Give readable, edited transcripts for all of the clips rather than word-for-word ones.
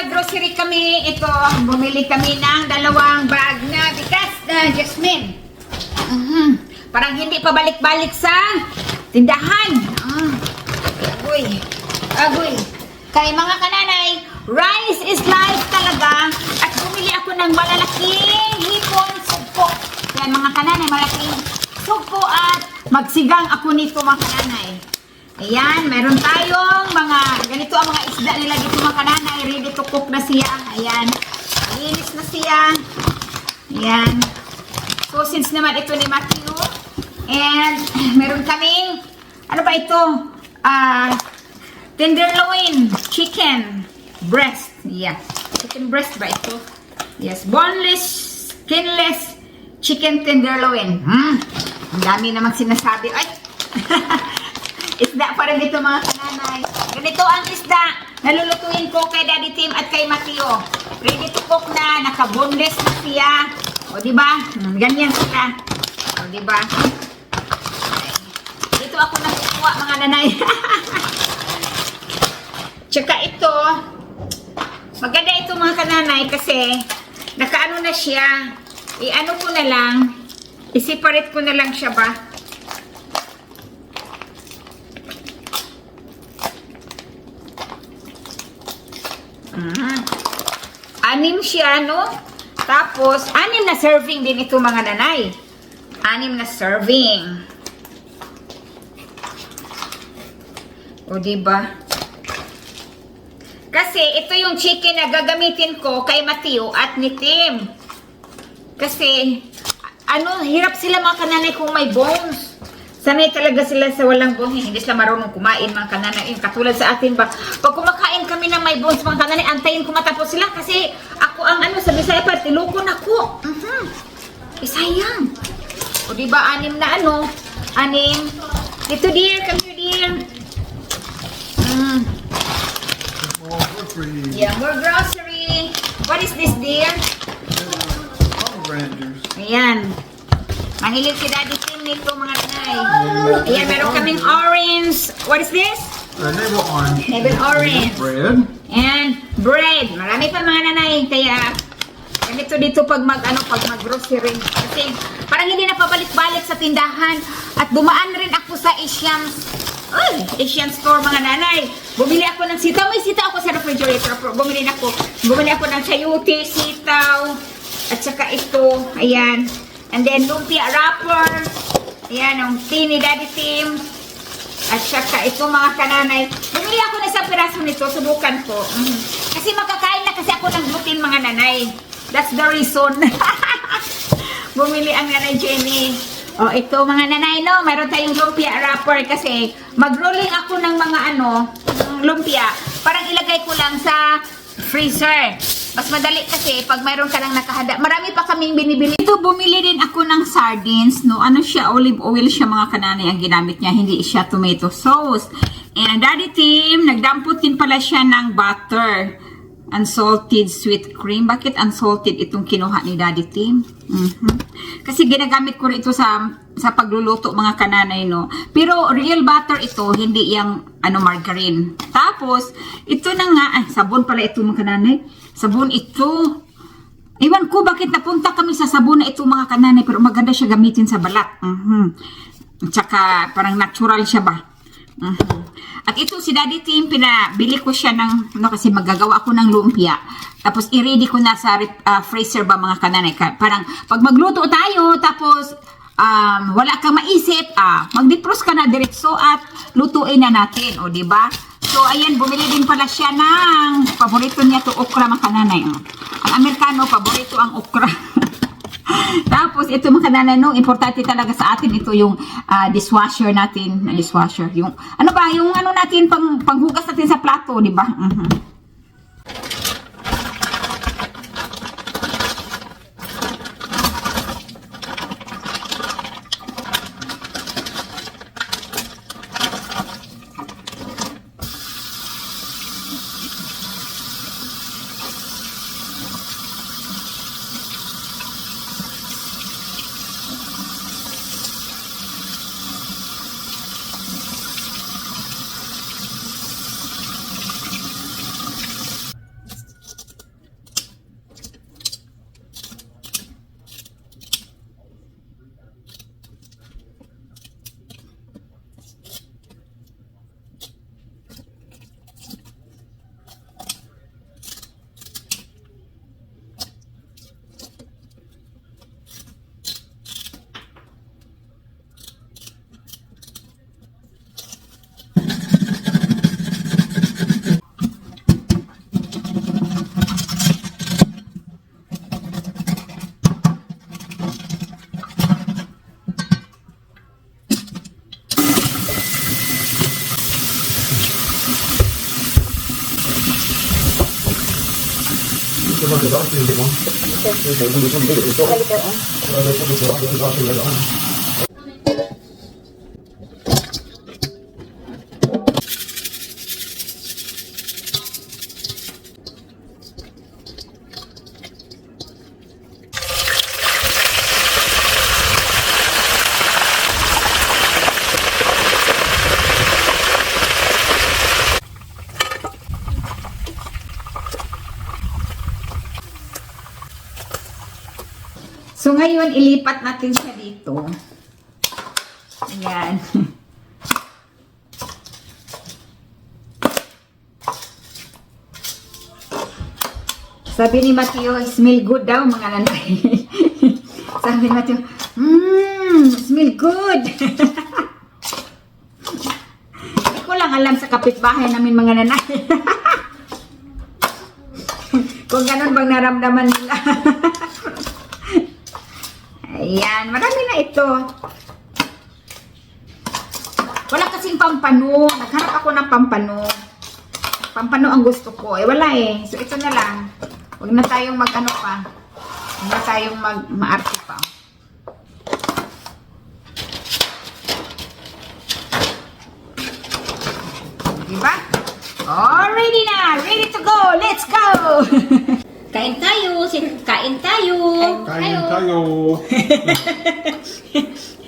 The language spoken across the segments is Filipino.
nag-grocery kami. Ito, bumili kami ng dalawang bag na bigas na Jasmine. Parang hindi pa balik-balik sa tindahan. Agoy. Agoy. Kay mga kananay, rice is life talaga. At bumili ako ng malalaking hipon sugpo. Yan mga kananay, malaking sugpo at magsigang ako nito mga kananay. Ayan, meron tayong mga, ganito ang mga isda nila dito mga kananay. Ready to cook na siya. Ayan, linis na siya. Ayan. So, since naman ito ni Matthew, and meron kaming, ano ba ito? Tenderloin, chicken breast. Yeah, chicken breast ba ito? Yes, boneless, skinless chicken tenderloin. Ang dami namang sinasabi. Ay! Isda pa rin dito mga kananay. Ganito ang isda. Nalulutuin ko kay Daddy Tim at kay Mateo. Ready to cook na. Naka-boneless na siya. O diba? Ganyan sila. O diba? Dito ako nakukuha mga nanay. Tsaka ito. Maganda ito mga kananay kasi nakaano na siya. I-ano ko na lang. I-separate ko na lang siya ba? Anim siya, no? Tapos, 6 na serving din ito mga nanay. 6 na serving. O, diba? Kasi, ito yung chicken na gagamitin ko kay Mateo at ni Tim. Kasi, hirap sila mga kananay kung may bones. Sanay talaga sila sa walang bones. Hindi sila marunong kumain mga kananay. Katulad sa atin ba? Pag kumakain kami ng may bones mga kananay, antayin ko matapos sila kasi ako ang sa Bisaya pa, tilukon ako. Sayang. O diba, 6 na 6. Dito dear, come here dear. Yeah, more grocery. What is this dear? Ayan. Mahilig si Daddy Tim nito mga nanay. Ayan, meron kaming orange. What is this? Navel orange. Navel orange. Bread. And bread. Marami pa mga nanay. Kaya, ganito dito pag mag-grocery. Kasi, parang hindi na pabalik-balik sa tindahan. At dumaan rin ako sa Asian store mga nanay. Bumili ako ng sitaw. May sitaw ako sa refrigerator. Bumili ako ng sayote, sitaw. At saka ito. Ayan. And then, lumpia wrapper. Ayan, ang tea ni Daddy Tim. At saka, ito mga kananay. Bumili ako ng isang piraso nito. Subukan ko. Kasi makakain na kasi ako ng gluten mga nanay. That's the reason. Bumili ang nanay Jenny. O, ito mga nanay, no? Mayroon tayong lumpia wrapper kasi mag-rolling ako ng mga lumpia. Parang ilagay ko lang sa freezer. Mas madali kasi pag mayroon ka lang nakahanda. Marami pa kaming binibili. Ito, bumili din ako ng sardines, no? Ano siya? Olive oil siya mga kananay ang ginamit niya. Hindi siya tomato sauce. And Daddy Tim, nagdampot din pala siya ng butter. Unsalted sweet cream. Bakit unsalted itong kinuha ni Daddy Tim? Kasi ginagamit ko rin ito sa pagluluto mga kananay, no? Pero real butter ito, hindi yung margarine. Tapos, ito na nga, sabon pala ito mga kananay. Sabon ito. Iwan ko bakit napunta kami sa sabon na ito mga kananay, pero maganda siya gamitin sa balat. Tsaka parang natural siya ba? At ito si Daddy Tim, pinabili ko siya ng, kasi magagawa ako ng lumpia. Tapos i-ready ko na sa freezer ba mga kananay. Parang pag magluto tayo, tapos wala kang maisip, mag-defrost ka na diretso at lutuin na natin. O, diba? So, ayan, bumili din pala siya ng paborito niya to okra mga kananay. Ang Amerikano, paborito ang okra. Tapos, ito mga kananay, no, importante talaga sa atin, ito yung dishwasher natin, dishwasher. Yung, yung natin, panghugas natin sa plato, di ba? So ngayon, ilipat natin siya dito. Ayan. Sabi ni Mateo, smell good daw mga nanay. Sabi ni Mateo, smell good. Hindi ko lang alam sa kapitbahay namin mga nanay. Kung ganun bang naramdaman nila. Ayan, marami na ito. Wala kasing pampano. Naghanap ako ng pampano. Pampano ang gusto ko. Eh, wala eh. So, ito na lang. Huwag na tayong mag-ano pa. Huwag na tayong ma-arte pa. Diba? Oh, ready na! Ready to go! Let's go! Kain tayo! Kain tayo! Kain tayo!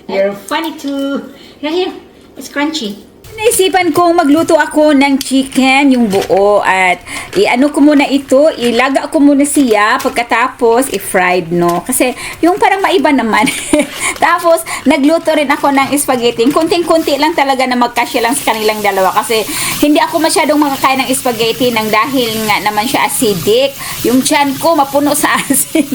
You're funny too! Here, it's crunchy. Naisipan kong magluto ako ng chicken, yung buo, at i-ano ko muna ito, ilaga ko muna siya, pagkatapos i-fried, no? Kasi yung parang maiba naman. Tapos, nagluto rin ako ng spaghetti. Kunting-kunti lang talaga na magkasya lang sa kanilang dalawa kasi hindi ako masyadong makakain ng spaghetti nang dahil nga naman siya acidic. Yung tiyan ko mapuno sa acid.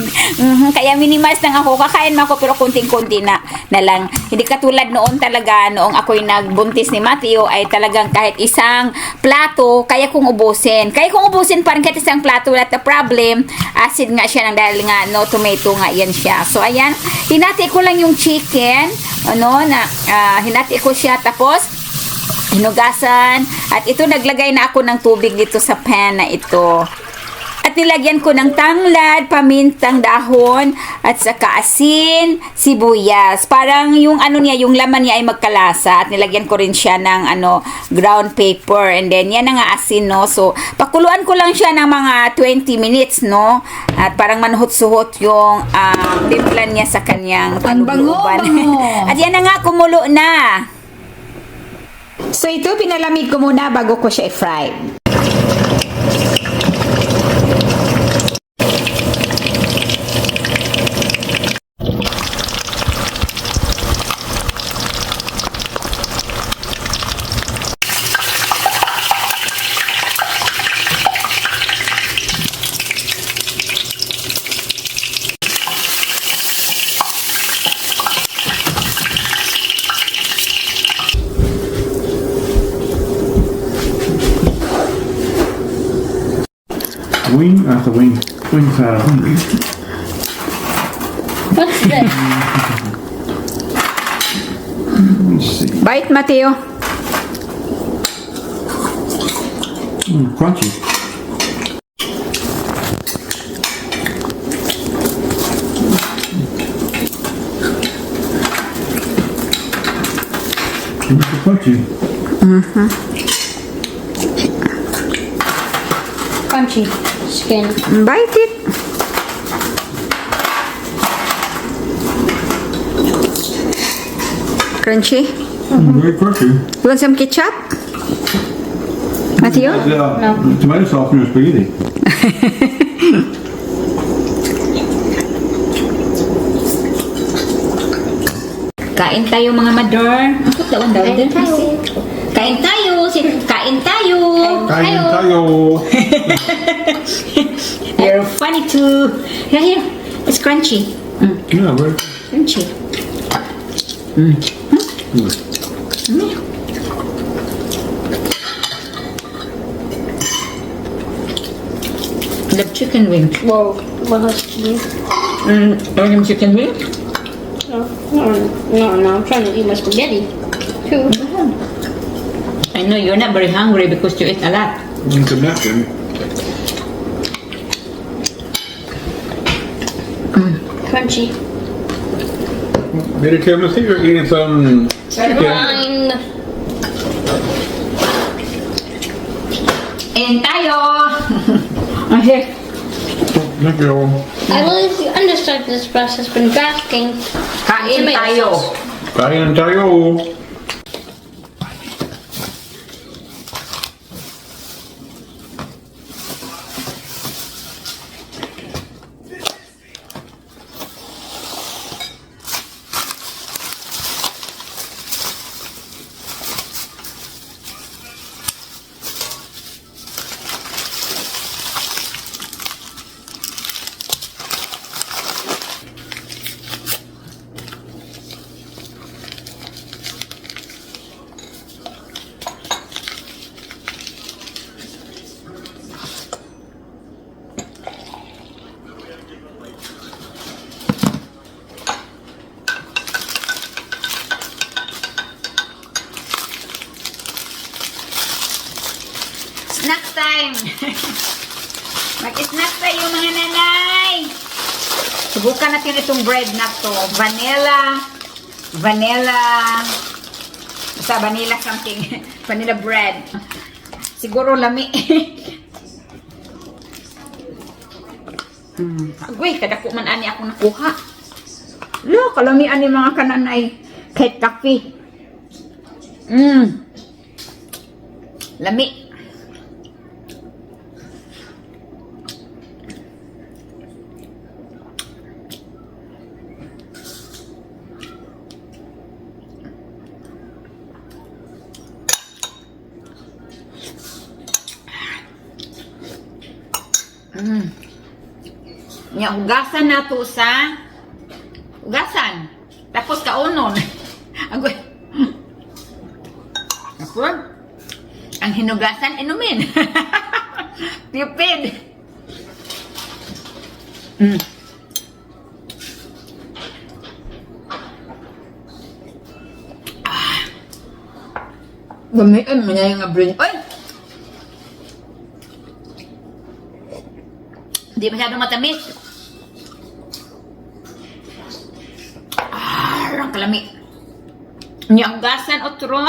Kaya minimize lang ako. Kakain mo ako pero kunting-kunti na lang. Hindi katulad noon talaga, noong ako'y nagbuntis ni Matthew, ay talagang kahit isang plato, kaya kong ubusin. Kaya kong ubusin pa rin kahit isang plato. At the problem, acid nga siya nang dahil nga no tomato nga yan siya. So, ayan. Hinati ko lang yung chicken. Hinati ko siya. Tapos, hinugasan. At ito, naglagay na ako ng tubig dito sa pan na ito. At nilagyan ko ng tanglad, pamintang dahon, at saka asin, sibuyas. Parang yung ano niya, yung laman niya ay magkalasa. At nilagyan ko rin siya ng ground paper. And then, yan ang asin, no? So, pakuluan ko lang siya ng mga 20 minutes, no? At parang manuhot-suhot yung timplan niya sa kanyang panuluban. At yan na nga, kumulo na. So, ito, pinalamig ko muna bago ko siya i-fry. Wing after wing. Wings are hungry. What's this? Let's see. Bite, Mateo. Crunchy. It's crunchy. Crunchy skin. Bite it. Crunchy. Very crunchy. You want some ketchup? Mateo? No. Tomato sauce in your spaghetti. Kain tayo mga mador. Ang daw Kain tayo. Kain tayo. Kain tayo. Kain tayo. You're funny too. Here. It's crunchy. Yeah, very Crunchy. The chicken wing. Whoa, what has cheese? Some chicken wing? No, I'm trying to eat my spaghetti too. I know you're not very hungry because you eat a lot. It's a napkin. Crunchy. Did it, Timothy? You're eating some chicken. Fine. And tayo! Okay. Thank you. I believe you understand this process when drafting Kain tomato tayo. sauce. Kain tayo. Snack time! Mag-snack tayo mga nanay! Subukan natin itong bread na to. Vanilla. Basta vanilla something. Vanilla bread. Siguro lami. Agoy, kadako man ani ako nakuha. Lo, kalamian ni mga kananay. Kahit kape. Lami. Nya hugasan na to sa hugasan. Tapos kaunon. Agoy. Ako. Ang hinugasan inumin. Tipid. Gamitin mo niya yung abrin. Oy! Hindi masyadong matamis. Ang kalami. Nyanggasan otro.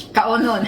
Kaunon.